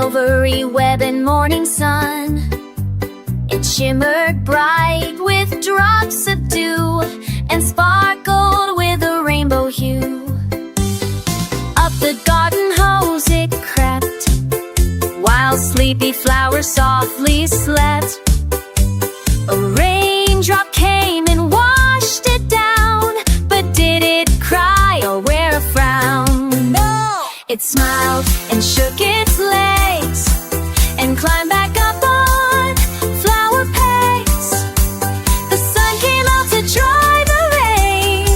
silvery web and morning sun. It shimmered bright with drops of dew and sparkled with a rainbow hue. Up the garden hose it crept, while sleepy flowers softly slept. A raindrop came and washed it down, but did it cry or wear a frown? No! It smiled and shook its legs and climbed back up on flower pegs. The sun came out to dry the rain,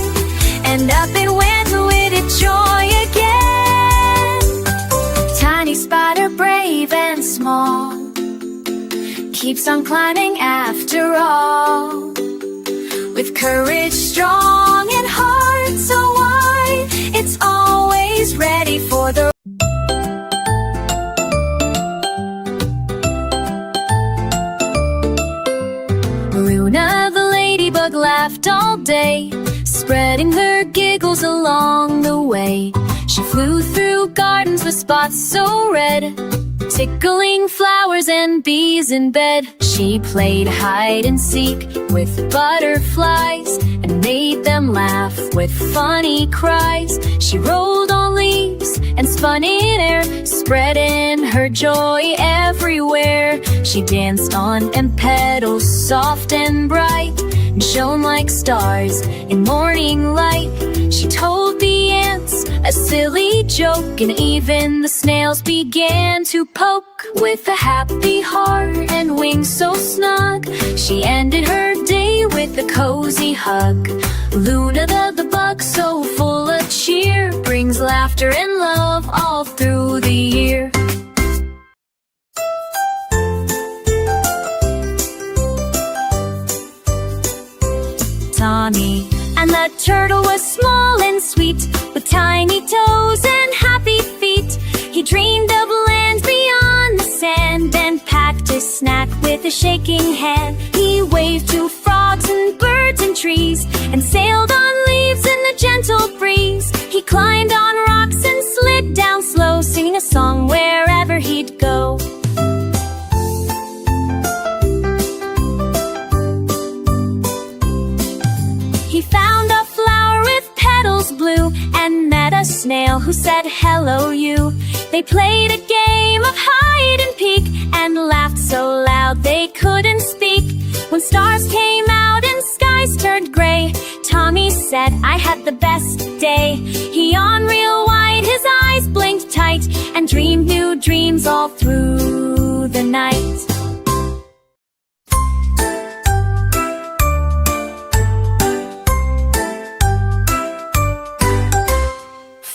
and up it went with its joy again. Tiny spider, brave and small, keeps on climbing after all, with courage strong and heart so wide, it's always ready for the Luna the ladybug laughed all day, spreading her giggles along the way. She flew through gardens with spots so red, tickling flowers and bees in bed. She played hide and seek with butterflies and made them laugh with funny cries. She rolled on leaves and spun in air, spreading her joy everywhere. She danced on and petals soft and bright, and shone like stars in morning light. She told the ants a silly joke, and even the snails began to poke. With a happy heart and wings so snug, she ended her day with a cozy hug. Luna the bug, so full of cheer, brings laughter and love all through the year. Tommy and the turtle was small and sweet, with tiny toes and happy feet. He dreamed of lands beyond the sand, and packed his snack with a shaking hand. He waved to frogs and birds and trees, and sailed on leaves in the gentle breeze. He climbed on rocks and slid down slow, singing a song wherever he'd go. He found a flower with petals blue, and met a snail who said, "Hello, you." They played a game of hide and peek, and laughed so loud they couldn't speak. When stars came out and skies turned gray, Tommy said, "I had the best day." He yawned real wide, his eyes blinked tight, and dreamed new dreams all through the night.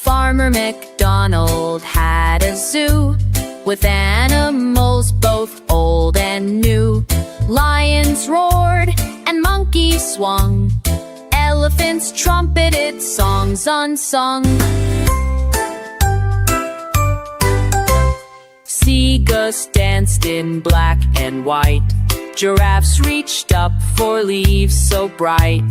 Farmer MacDonald had a zoo, with animals both old and new. Lions roared and monkeys swung, elephants trumpeted songs unsung. Seagulls danced in black and white, giraffes reached up for leaves so bright.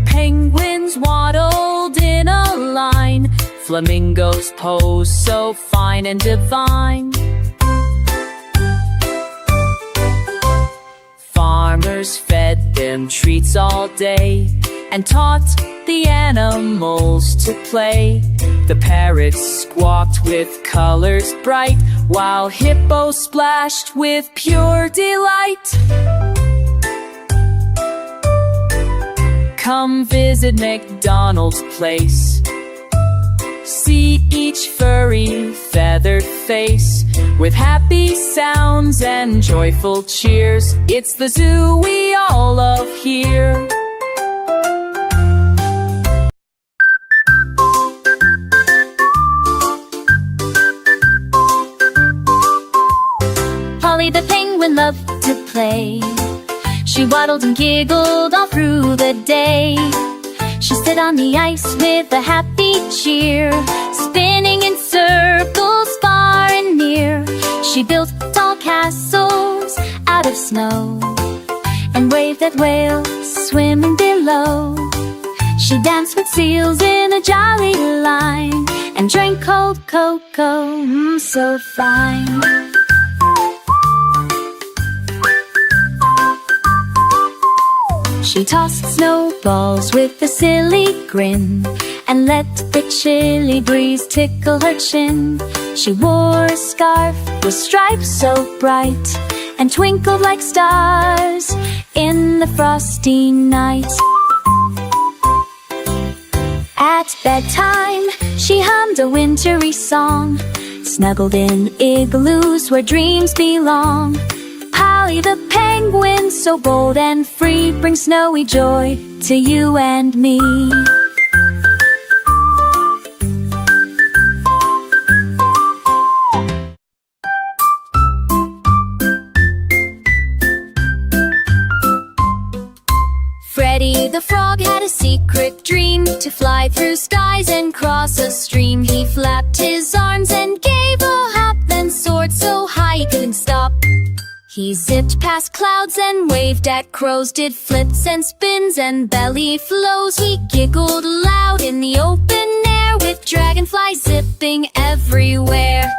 Penguins waddled in a line, flamingos posed so fine and divine. Farmers fed them treats all day, and taught the animals to play. The parrots squawked with colors bright, while hippos splashed with pure delight. Come visit MacDonald's place, see each furry, feathered face, with happy sounds and joyful cheers. It's the zoo we all love here. Polly the penguin loved to play. She waddled and giggled all through the day. She stood on the ice with a happy cheer, spinning in circles far and near. She built tall castles out of snow, and waved at whales swimming below. She danced with seals in a jolly line and drank cold cocoa, so fine. She tossed snowballs with a silly grin and let the chilly breeze tickle her chin. She wore a scarf with stripes so bright and twinkled like stars in the frosty night. At bedtime, she hummed a wintry song, snuggled in igloos where dreams belong. Polly the penguin, so bold and free, brings snowy joy to you and me. Freddie the frog had a secret dream, to fly through skies and cross a stream. He flapped his arms and gave a hop, then soared so high he couldn't stop. He zipped past clouds and waved at crows, did flips and spins and belly flows. He giggled loud in the open air, with dragonflies zipping everywhere.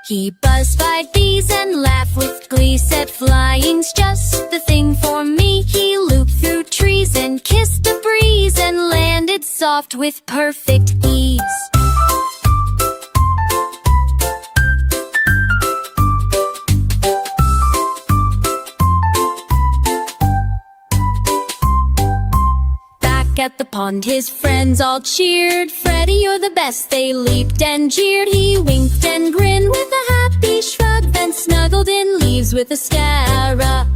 He buzzed by bees and laughed with glee, said flying's just the thing for me. He looped through trees and kissed a breeze and landed soft with perfect ease. At the pond his friends all cheered. Freddie, you're the best, they leaped and jeered. He winked and grinned with a happy shrug, then snuggled in leaves with a scarab.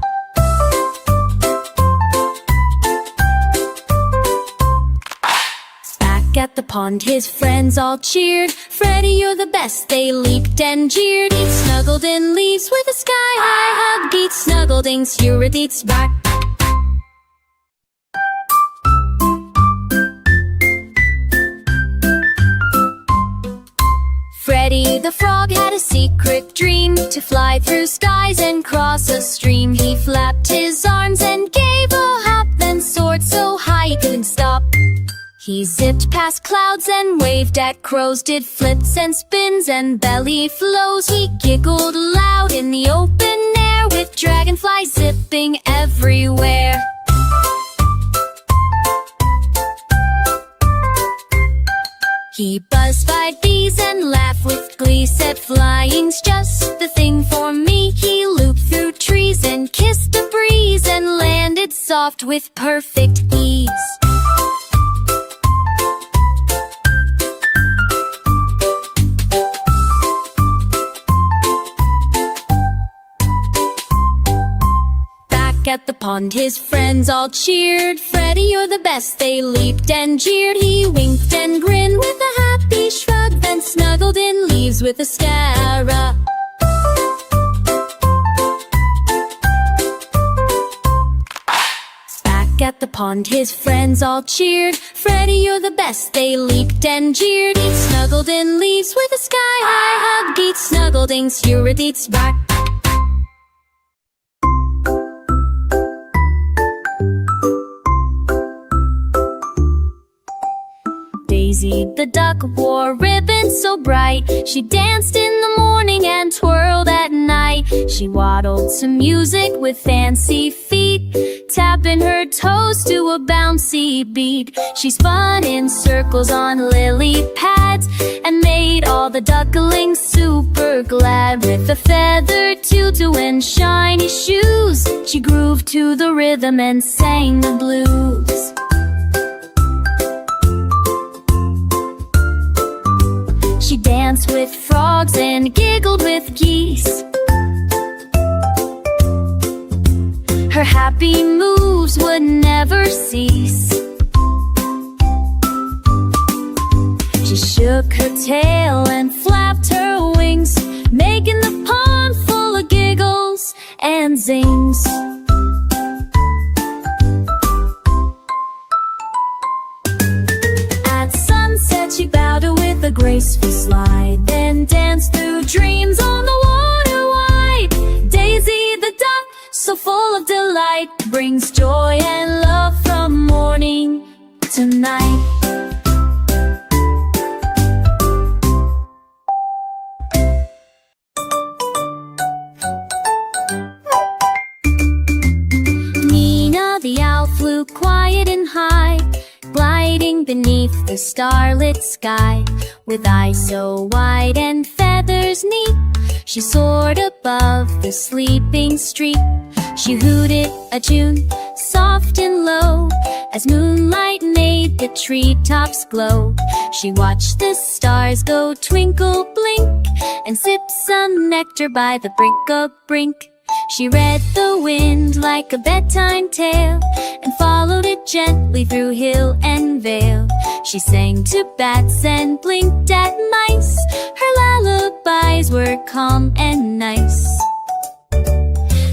Back at the pond his friends all cheered. Freddie, you're the best, they leaped and jeered. He snuggled in leaves with a sky-high hug, beat snuggledings, Eurydice back. Freddie the frog had a secret dream, to fly through skies and cross a stream. He flapped his arms and gave a hop, then soared so high he couldn't stop. He zipped past clouds and waved at crows, did flips and spins and belly flows. He giggled loud in the open air, with dragonflies zipping everywhere. He buzzed by bees and laughed with glee, said flying's just the thing for me. He looped through trees and kissed a breeze and landed soft with perfect ease. At the pond his friends all cheered. Freddie, you're the best, they leaped and jeered. He winked and grinned with a happy shrug, then snuggled in leaves with a scarab. Back at the pond his friends all cheered. Freddie, you're the best, they leaped and jeered. He snuggled in leaves with a sky-high hug, beat snuggledings, Eurydice back. Daisy the duck wore ribbons so bright, she danced in the morning and twirled at night. She waddled to music with fancy feet, tapping her toes to a bouncy beat. She spun in circles on lily pads and made all the ducklings super glad. With a feather tutu and shiny shoes, she grooved to the rhythm and sang the blues. She danced with frogs and giggled with geese. Her happy moves would never cease. She shook her tail and flapped her wings, making the pond full of giggles and zings. At sunset she bowed with a graceful slide, then danced through dreams on the water wide. Daisy the duck, so full of brings joy and love from morning to night. Nina the owl flew quiet and high, gliding beneath the starlit sky. With eyes so wide and feathers neat, she soared above the sleeping street. She hooted a tune, soft and low, as moonlight made the treetops glow. She watched the stars go twinkle, blink, and sipped some nectar by the brink. She read the wind like a bedtime tale, and followed it gently through hill and vale. She sang to bats and blinked at mice. Her lullabies were calm and nice.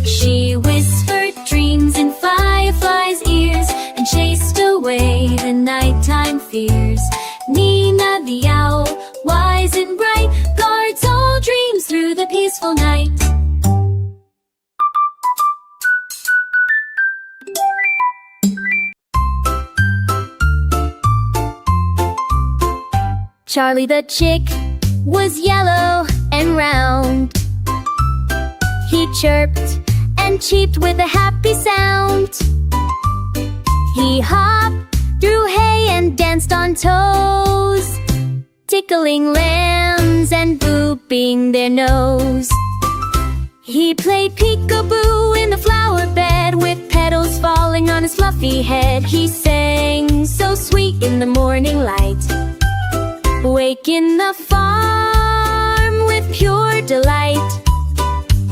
She whispered dreams in fireflies' ears, and chased away the nighttime fears. Nina the owl, wise and bright, guards all dreams through the peaceful night. Charlie the chick was yellow and round. He chirped and cheeped with a happy sound. He hopped through hay and danced on toes, tickling lambs and booping their nose. He played peekaboo in the flower bed, with petals falling on his fluffy head. He sang so sweet in the morning light, waking the farm with pure delight.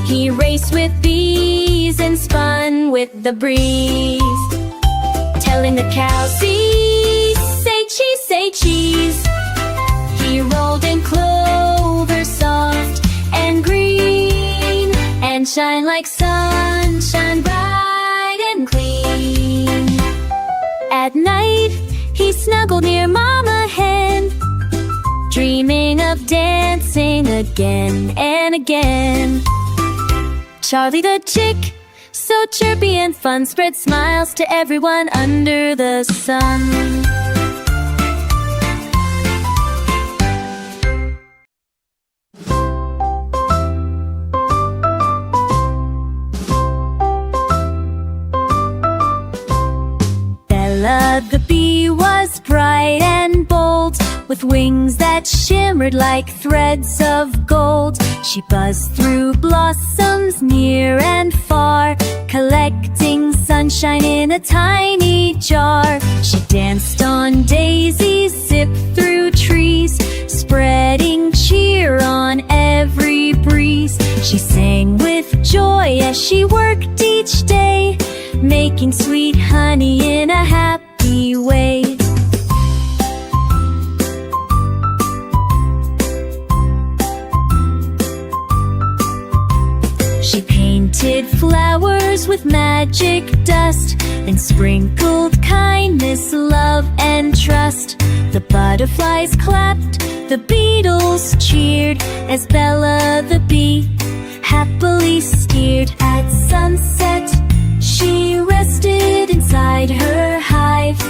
He raced with bees and spun with the breeze, telling the cows, "See, say cheese." He rolled in clover soft and green, and shine like sunshine bright and clean. At night, he snuggled near Mama Hen, dreaming of dancing again and again. Charlie the chick, so chirpy and fun, spread smiles to everyone under the sun. Bella the bee was bright and bold, with wings that shimmered like threads of gold. She buzzed through blossoms near and far, collecting sunshine in a tiny jar. She danced on daisies, zipped through trees, spreading cheer on every breeze. She sang with joy as she worked each day, making sweet honey in a happy way. She painted flowers with magic dust, and sprinkled kindness, love, and trust. The butterflies clapped, the beetles cheered, as Bella the bee happily steered. At sunset, she rested inside her hive,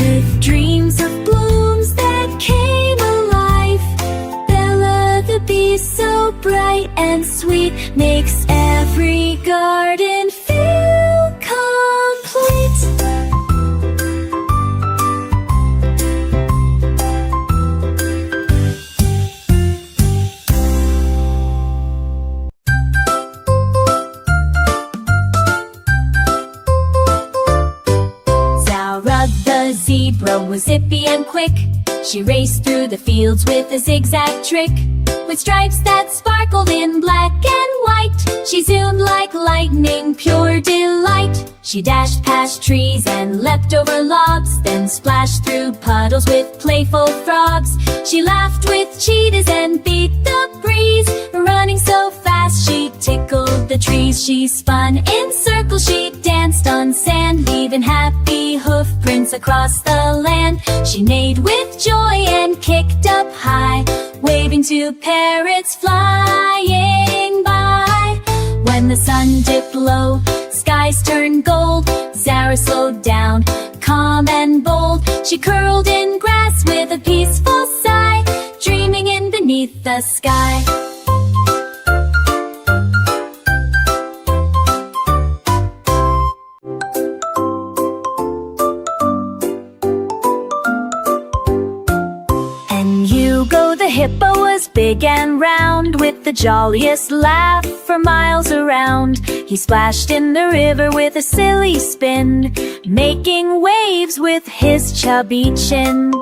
with dreams of blooms that came alive. Bella the bee, so bright and sweet, makes every garden feel complete. Zara the zebra was zippy and quick. She raced through the fields with a zigzag trick, with stripes that sparkled in black and white. She zoomed like lightning, pure delight. She dashed past trees and leapt over logs, then splashed through puddles with playful frogs. She laughed with cheetahs and beat the breeze, running so fast she tickled the trees. She spun in circles, she danced on sand, leaving happy hoof prints across the land. She neighed with joy and kicked up high, waving to parrots flying by. When when the sun dipped low, skies turned gold. Sarah slowed down, calm and bold. She curled in grass with a peaceful sigh, dreaming in beneath the sky. And Hugo the hippo was big and round, with the jolliest laugh for miles around. He splashed in the river with a silly spin, making waves with his chubby chin.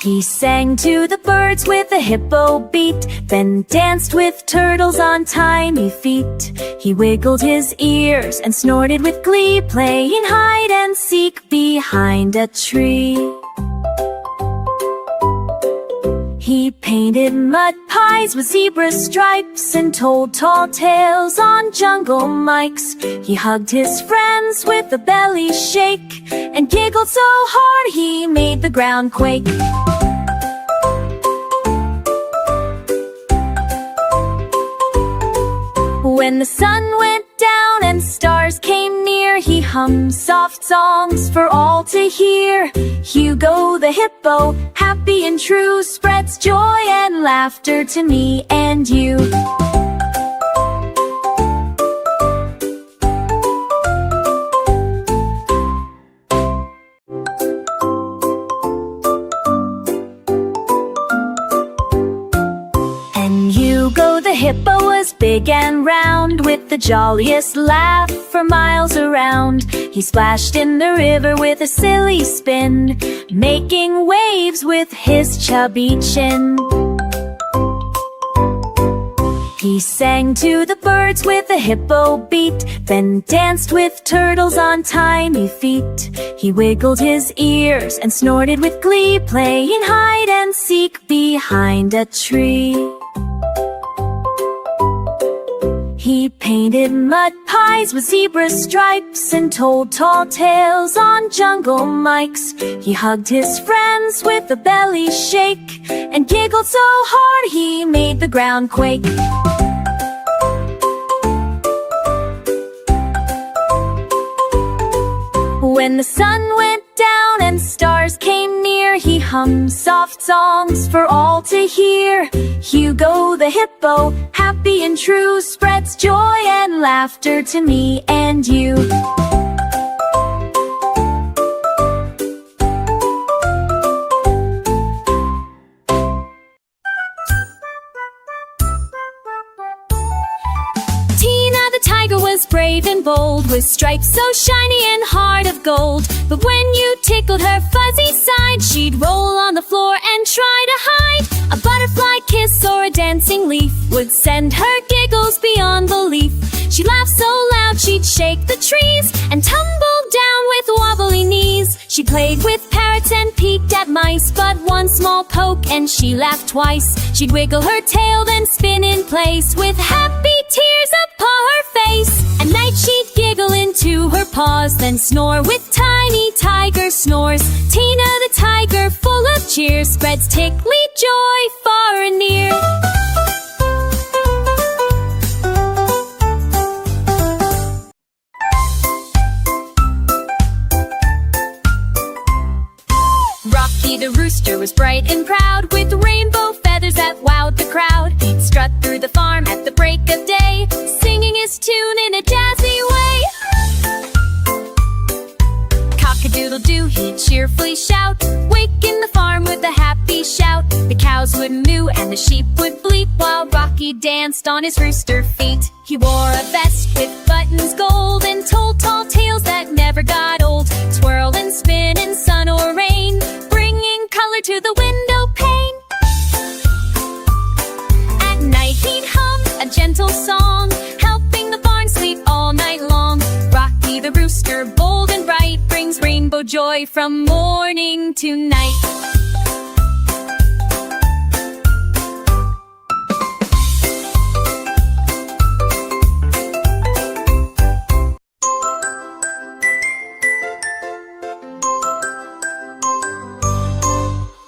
He sang to the birds with a hippo beat, then danced with turtles on tiny feet. He wiggled his ears and snorted with glee, playing hide and seek behind a tree. He painted mud pies with zebra stripes and told tall tales on jungle mics. He hugged his friends with a belly shake and giggled so hard he made the ground quake. When the sun went down and stars came near, he hummed soft songs for all to hear. Hugo the hippo, happy and true, spreads joy and laughter to me and you. Hugo the hippo was big and round, with the jolliest laugh for miles around. He splashed in the river with a silly spin, making waves with his chubby chin. He sang to the birds with a hippo beat, then danced with turtles on tiny feet. He wiggled his ears and snorted with glee, playing hide and seek behind a tree. He painted mud pies with zebra stripes and told tall tales on jungle mics. He hugged his friends with a belly shake and giggled so hard he made the ground quake. When the sun went down and stars came near, he hummed soft songs for all to hear. Hugo the hippo, happy and true, spreads joy and laughter to me and you. Was brave and bold, with stripes so shiny and heart of gold. But when you tickled her fuzzy side, she'd roll on the floor and try to hide. A butterfly kiss or a dancing leaf would send her giggles beyond belief. She laughed so loud she'd shake the trees and tumbled down with wobbly knees. She played with parrots and peeked at mice, but one small poke and she laughed twice. She'd wiggle her tail then spin in place, with happy tears upon her face. At night she'd giggle into her paws, then snore with tiny tiger snores. Tina the tiger, full of cheer, spreads tickly joy far and near. Rocky the rooster was bright and proud, with rainbow feathers that wowed the crowd. He'd strut through the farm at the break of day, singing his tune in a jazzy way. Cock-a-doodle-doo, he'd cheerfully shout, waking the farm with a happy shout. The cows would moo and the sheep would bleat, while Rocky danced on his rooster feet. He wore a vest with buttons gold and told tall tales that never got old. Twirl and spin in sun or rain, bringing color to the window pane. At night he'd hum a gentle song, helping the barn sleep all night long. Rocky the rooster, bold and bright, brings rainbow joy from morning to night.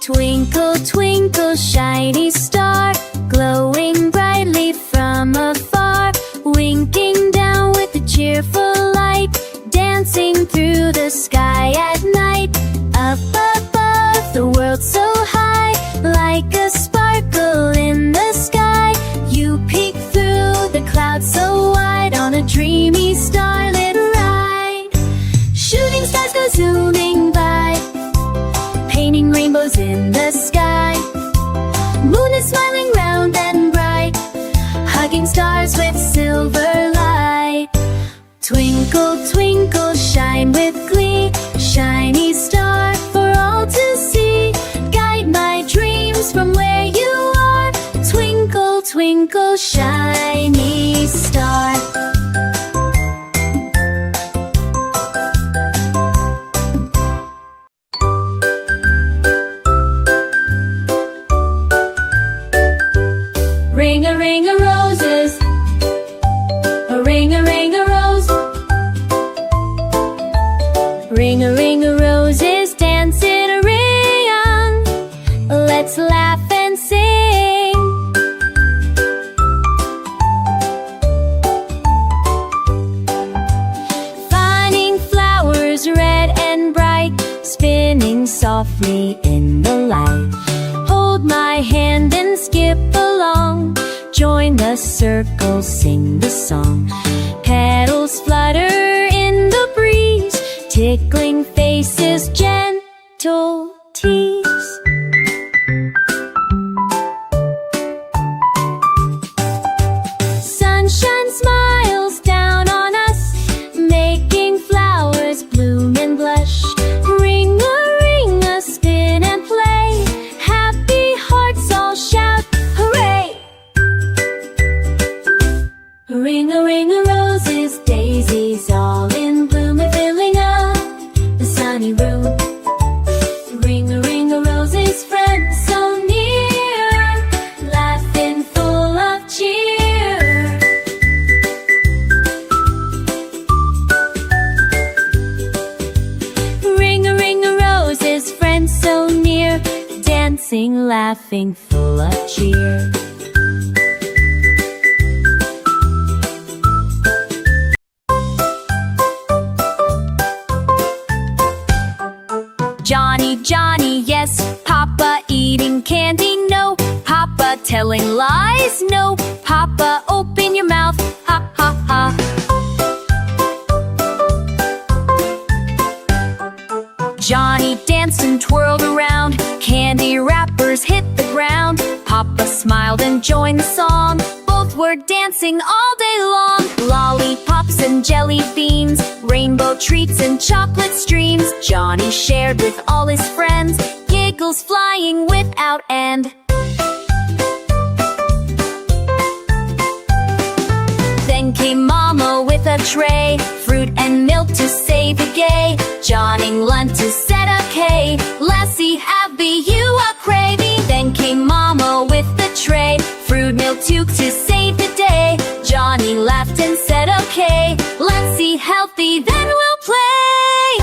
Twinkle, twinkle, shiny star, glowing brightly from from afar, winking down with a cheerful light, dancing through the sky at night. Up above, the world so high, like a sparkle in the sky. You peek through the clouds so wide on a dreamy starlit ride. Shooting stars go zooming by, painting rainbows in the sky. Moon is smiling round and bright, hugging stars with silver light. Twinkle, twinkle, shine with glee, shiny star for all to see. Guide my dreams from where you are, twinkle, twinkle, shiny star. Ring-a-ring-a-roses, a ring-a-ring-a-rose. Ring-a-ring-a-roses, dance in a ring. Let's laugh and sing. Finding flowers red and bright, spinning softly in the light. Hold my hand and skip along, join the circle, sing the song. Petals flutter in the breeze, tickling faces, gentle tease. Sunshine smiles down on us, making flowers bloom and blush. Ring-a-ring-a, spin and play, happy hearts all shout hooray. Ring-a-ring-a-roses, daisies all in bloom, are filling up the sunny room. Ring-a-ring-a-roses, friends so near, laughing full of cheer. Ring-a-ring-a-roses, friends so near, dancing, laughing, full of cheer. Johnny, Johnny, yes, Papa eating candy, no. Papa telling lies, no. Papa, open your mouth, ha ha ha. Johnny danced and twirled around, candy wrappers hit the ground. Papa smiled and joined the song, both were dancing all day long. Lollipops and jelly beans, rainbow treats and chocolate streams, Johnny shared with all his friends, giggles flying without end. Then came Mama with a tray, fruit and milk to save the day. Johnny lunch to set a K, Lassie happy you a craving. Then came Mama with the tray, fruit milk to save the day. Johnny laughed and said okay, let's see healthy then we'll play.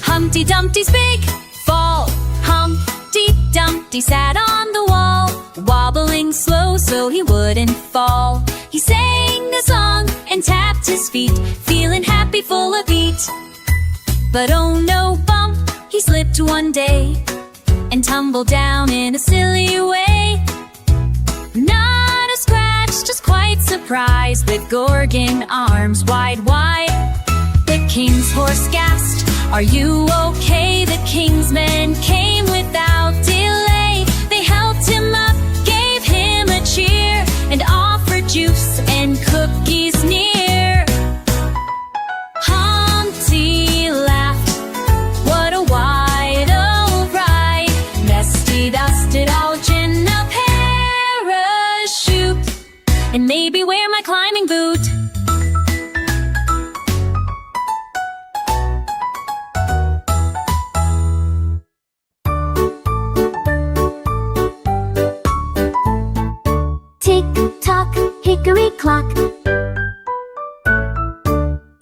Humpty Dumpty's big fall, Humpty Dumpty sat on the wall, wobbling slow so he wouldn't fall. He sang a song and tapped his feet, feeling happy, full of heat. But oh no, bump, he slipped one day and tumbled down in a silly way. Not a scratch, just quite surprised, with Gorgon arms wide, wide. The king's horse gasped, are you okay? The king's men came without delay. They helped him up, gave him a cheer, and offered juice and cookies near. Humpty laughed, what a wide-o ride. Nesty dusted out in a parachute, and maybe wear my climbing boot.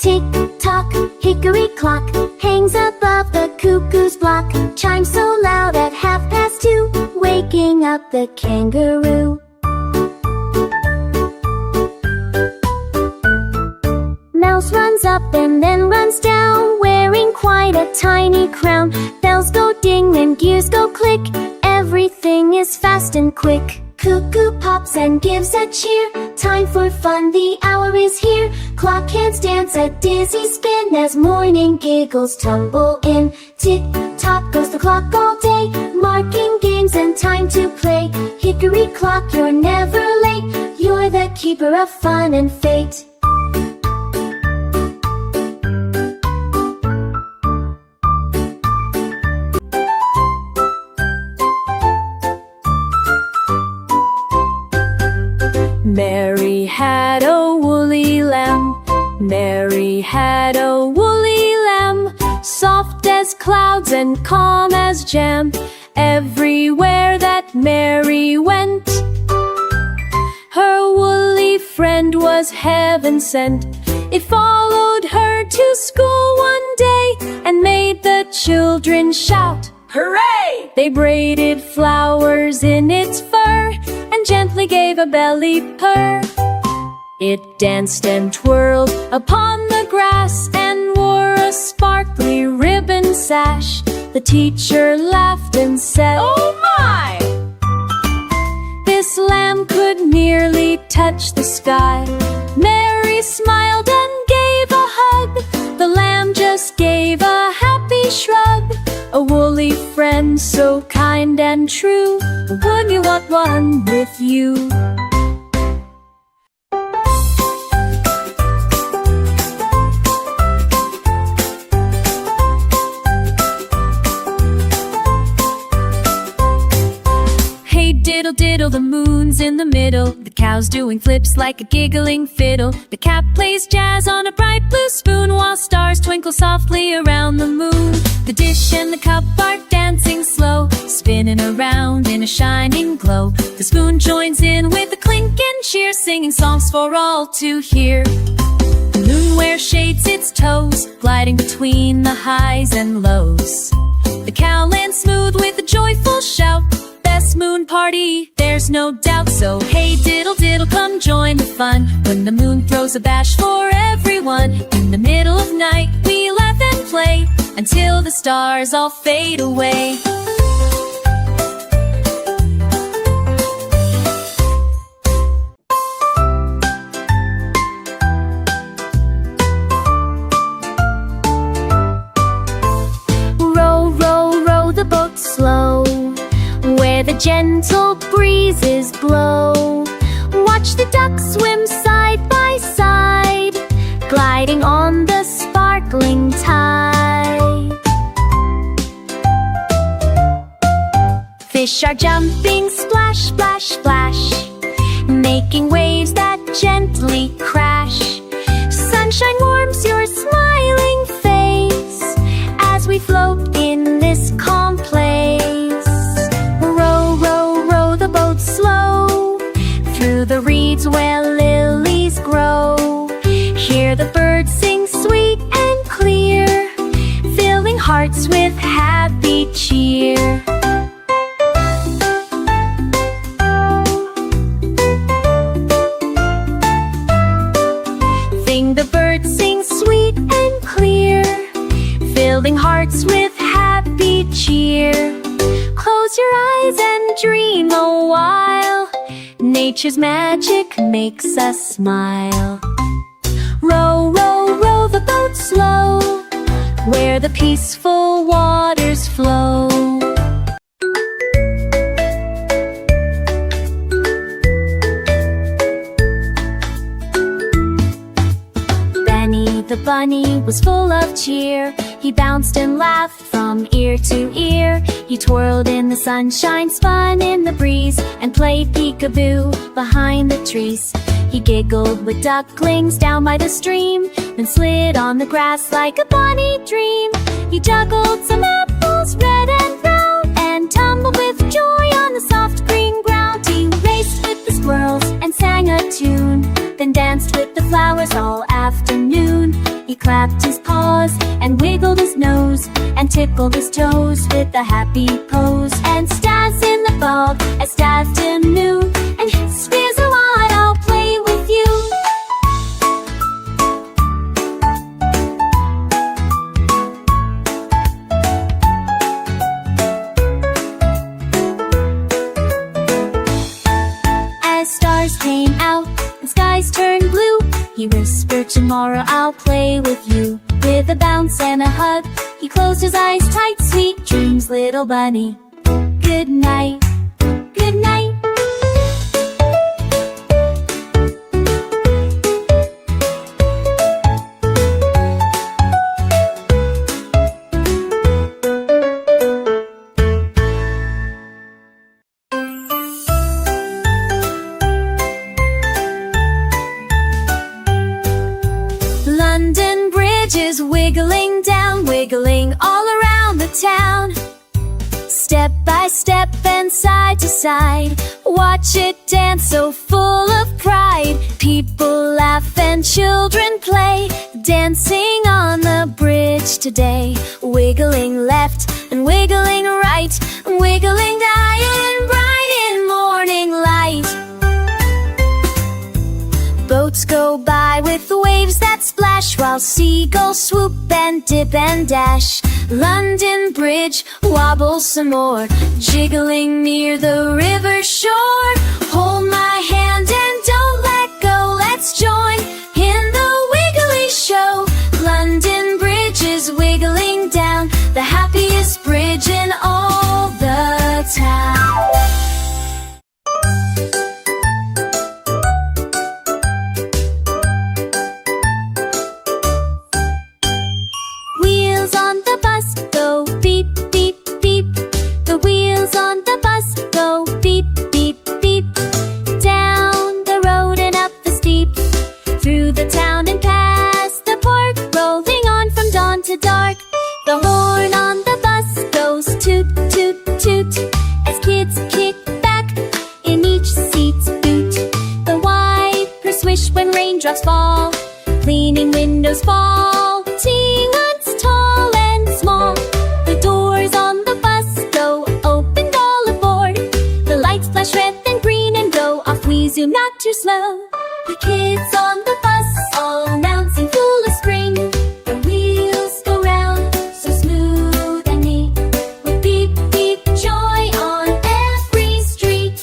Tick-tock, hickory clock hangs above the cuckoo's block. Chimes so loud at 2:30, waking up the kangaroo. Mouse runs up and then runs down, wearing quite a tiny crown. Bells go ding and gears go click, everything is fast and quick. Cuckoo pops and gives a cheer, time for fun, the hour is here. Clock hands dance a dizzy spin as morning giggles tumble in. Tick-tock goes the clock all day, marking games and time to play. Hickory clock, you're never late, you're the keeper of fun and fate. Mary had a woolly lamb. Mary had a woolly lamb, soft as clouds and calm as jam. Everywhere that Mary went, her woolly friend was heaven sent. It followed her to school one day and made the children shout, "Hooray!" They braided flowers in its fur and gently gave a belly purr. It danced and twirled upon the grass and wore a sparkly ribbon sash. The teacher laughed and said, "Oh my! This lamb could nearly touch the sky." Mary smiled and gave a hug. The lamb just gave a happy shrug. A woolly friend so kind and true, wouldn't you want one with you? Hey diddle diddle, the moon's in the middle. The cow's doing flips like a giggling fiddle. The cat plays jazz on a bright blue spoon, while stars twinkle softly around the moon. The dish and the cup are dancing slow, spinning around in a shining glow. The spoon joins in with a clink and cheer, singing songs for all to hear. The moon wears shades its toes, gliding between the highs and lows. The cow lands smooth with a joyful shout. Best moon party, there's no doubt. So hey diddle diddle, come join the fun, when the moon throws a bash for everyone. In the middle of night we laugh and play, until the stars all fade away. Row, row, row the boat slow, where the gentle breezes blow. Watch the ducks swim side by side, gliding on the sparkling tide. Fish are jumping splash, splash, splash, making waves that gently crash. Sunshine warms your smiling face as we float in this calm place. Row, row, row the boat slow, through the reeds where lilies grow. Hear the birds sing sweet and clear, filling hearts with happy cheer. The birds sing sweet and clear, filling hearts with happy cheer. Close your eyes and dream a while, nature's magic makes us smile. Row, row, row the boat slow, where the peaceful waters flow. The bunny was full of cheer. He bounced and laughed from ear to ear. He twirled in the sunshine, spun in the breeze, and played peekaboo behind the trees. He giggled with ducklings down by the stream, then slid on the grass like a bunny dream. He juggled some apples, red and brown, and tumbled with joy on the soft green ground. He raced with the squirrels and sang a tune, then danced with the flowers all afternoon. He clapped his paws and wiggled his nose and tickled his toes with a happy pose. And Stas in the fog as afternoon, and spears a wad, I'll play with you. As stars came out and skies turned blue, he whispered, tomorrow I'll play with you. With a bounce and a hug, he closed his eyes tight. Sweet dreams, little bunny. Good night, good night. London Bridge is wiggling down, wiggling all around the town. Step by step and side to side, watch it dance so full of pride. People laugh and children play, dancing on the bridge today. Wiggling left and wiggling right, wiggling dying bright in morning light. Boats go by with waves that splash, while seagulls swoop and dip and dash. London Bridge wobbles some more, jiggling near the river shore. Hold my hand and don't let go, let's join in the wiggly show. London Bridge is wiggling down, the happiest bridge in all the town. Wheels on the bus go beep, beep, beep. The wheels on the bus go beep, beep, beep. Down the road and up the steep, through the town and past the park, rolling on from dawn to dark. The horn on the bus goes toot, toot, toot, as kids kick back in each seat's boot. The wipers swish when raindrops fall, cleaning windows fall, teanuts tall and small. The doors on the bus go open all aboard. The lights flash red and green and go off. We zoom not too slow. The kids on the bus all announcing full of spring. The wheels go round so smooth and neat, with beep, beep, joy on every street.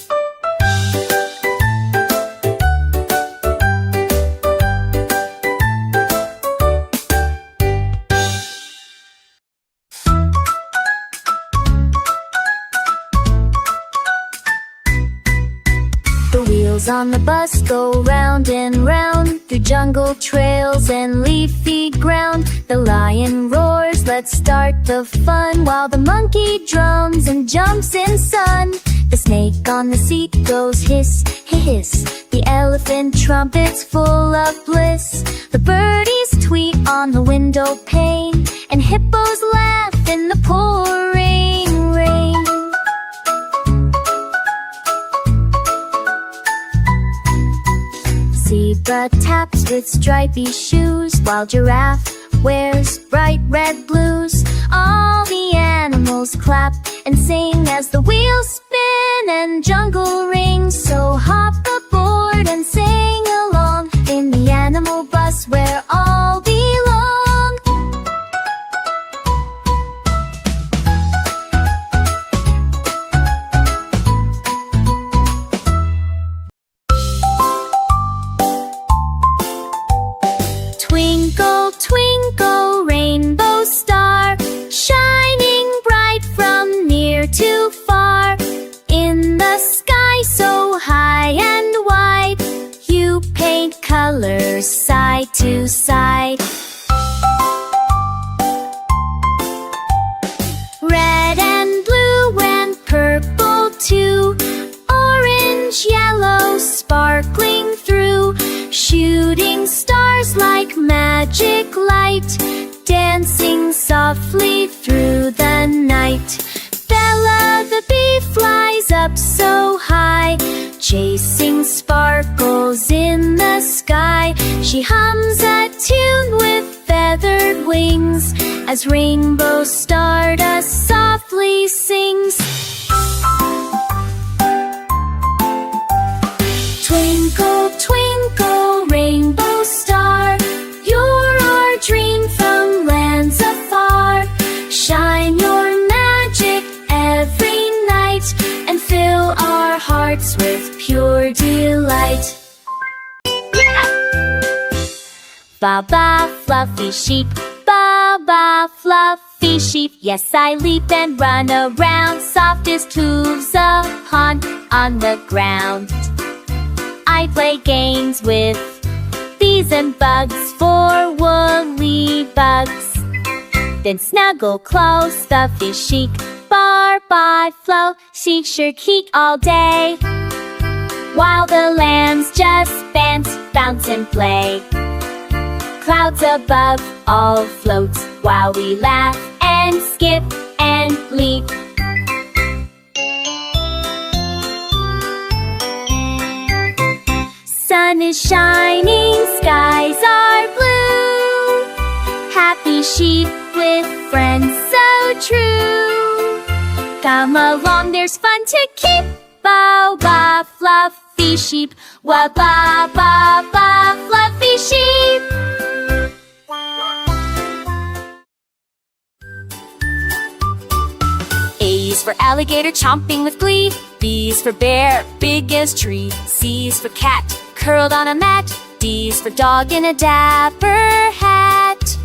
The wheels on the bus go round and round, through jungle trails and leafy ground. The lion roars, let's start the fun, while the monkey drums and jumps in sun. The snake on the seat goes hiss, hiss. The elephant trumpets full of bliss. The birdies tweet on the window pane, and hippos laugh in the pouring rain. Zebra taps with stripy shoes, while giraffe wears bright red blues. All the animals clap and sing as the wheels spin and jungle rings. So hop aboard and sing along in the animal bus where all belong. Twinkle, twinkle, rainbow star, shining bright from near to far. In the sky so high and wide, you paint colors side to side. Red and blue and purple too, orange, yellow, sparkling through. Shooting stars like magic light, dancing softly through the night. Bella the bee flies up so high, chasing sparkles in the sky. She hums a tune with wings as rainbow stardust softly sings. Twinkle, twinkle, rainbow star, you're our dream from lands afar. Shine your magic every night and fill our hearts with pure delight. Ba-ba, fluffy sheep, ba-ba, fluffy sheep. Yes, I leap and run around, softest hooves upon on the ground. I play games with bees and bugs for woolly bugs. Then snuggle close, stuffy chic, bar by flow, chic sure keek all day. While the lambs just bounce and play. Clouds above all float while we laugh and skip and leap. Sun is shining, skies are blue. Happy sheep with friends so true. Come along, there's fun to keep. Bow, ba, fluffy sheep. Wa, ba, ba, ba, fluffy sheep. A is for alligator chomping with glee. B is for bear, big as tree. C is for cat, curled on a mat. D is for dog in a dapper hat.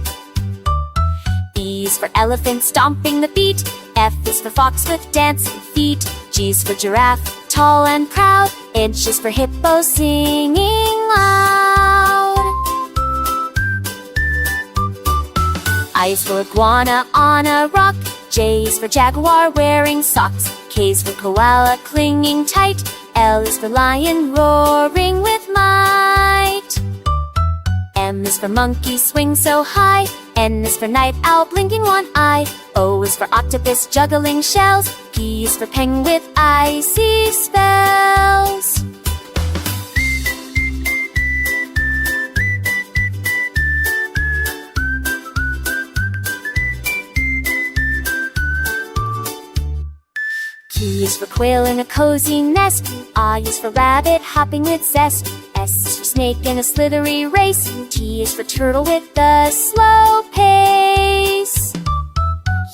E is for elephant stomping the beat. F is for fox with dancing feet. G is for giraffe, tall and proud. H is for hippo singing loud. I is for iguana on a rock. J is for jaguar wearing socks. K is for koala clinging tight. L is for lion roaring with might. M is for monkey swing so high. N is for night owl blinking one eye. O is for octopus juggling shells. P is for penguin with icy spells. Q is for quail in a cozy nest. I is for rabbit hopping with zest. S is for snake in a slithery race. T is for turtle with a slow pace.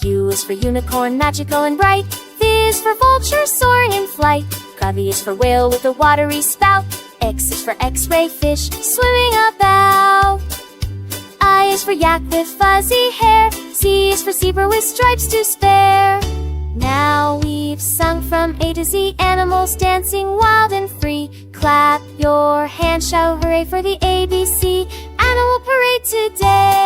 U is for unicorn magical and bright. V is for vulture soaring in flight. W is for whale with a watery spout. X is for x-ray fish swimming about. I is for yak with fuzzy hair. Z is for zebra with stripes to spare. Now we've sung from A to Z, animals dancing wild and free. Clap your hands, shout hooray for the ABC Animal Parade today.